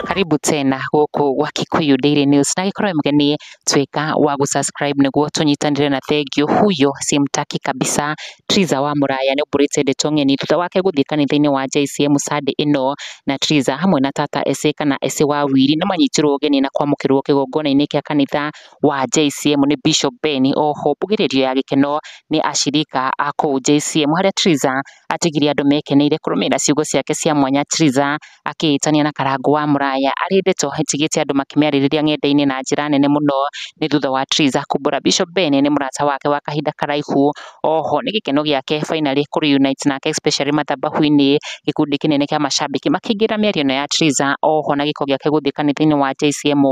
Karibu tena guku gwa Kikuyu Daily News na gikorwo mgeni twika wa gusubscribe niguo tunyitanire na thengio huyo simtaki kabisa Trizah wa Muraya ni Mburite Ndeto ng'eni thutha wake guthii kanitha-ini wa JCM Sunday ino na Trizah hamwe na tata ese kana ese wa wiri na manyitirwo ugeni na kwamukirwo kigongona-ini kia kanitha wa JCM ni Bishop Ben. Oho mbugiririo ya gikeno ni ashirika ako JCM haria Trizah atigiri andu mekeneire kurumira ciugo ciake cia mwanya. Trizah akihitania na Karangu Muraya ari Ndeto hitigite andu makimiaririria ng'enda-ini na njira nene muno ni thutha wa Trizah kumbura Bishop Ben ni murata wake wa kahinda karaihu. Oho ni gikeno giake finally kuri unite nake especially mathabahu-ini gikundi kinene kia mashabiki makingira miario ya Trizah. Oho na giko giake guthii kanitha-ini wa JCM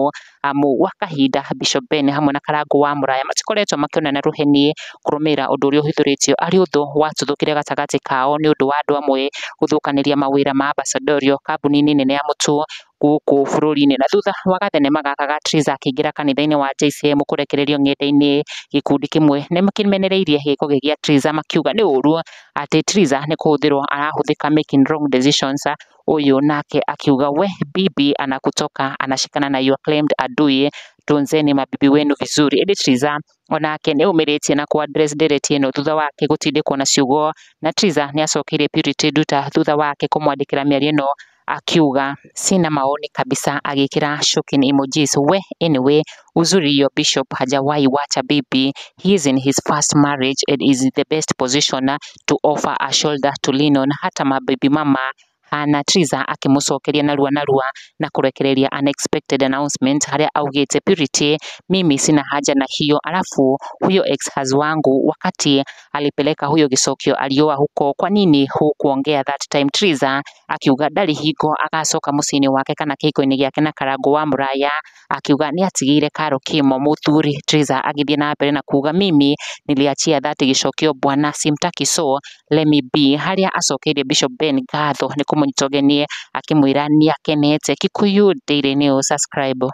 amu wa kahinda Bishop Ben hamwe na Karangu Muraya matikoretwo makionana ruheni kurumira undu uria uhithuritio ari uthu watuthukire gatagati kao ni undu wa andu amwe guthukaniria mawira ma ambassadorio kambuni nene ya mutu guku bururi-ini. Na thutha wa gathenema gaka ga Trizah akiingira kanitha-ini wa JCM kurekererio ng'enda-ini gikundi kimwe ni makimenereirie giko gia Trizah makiuga ni uru ati Trizah ni kuhuthirwo arahuthika making wrong decisions. Uyu nake akiuga we bibi anakutoka anashikana na your claimed adui, tunzeni mabibi wenu vizuri. Edi Trizah onake ni umiritie na ku address direct ino thutha wake gutindikwo na ciugo na Trizah ni acokeire Purity Nduta thutha wake kumwandikira miario ino akiuga sina maoni kabisa, agikira shocking emojis. We anyway uzuri yo Bishop hajawahi wacha bibi, he is in his first marriage and is in the best position to offer a shoulder to lean on. Hata mabibi mama na Trizah akimucokeria narua na kurekereria unexpected announcement haria augite Purity, mimi sina haja na hiyo. Alafu huyo ex wangu wakati alipeleka huyo gicokio alioa huko, kwa nini hukuongea that time? Trizah akiuga ndari hingo agacoka muciini wake kana kihiko-ini giake na Karangu Muraya, akiuga ni atigire Karo Kimo muthuri. Trizah agithie na mbere na kuga mimi niliachia that gicokio bwana Simtaki, so let me be. Haria acokeirie Bishop Ben ngatho ni kumunyitogenie akimwira ni akenete. Kikuyu Daily News, subscribe.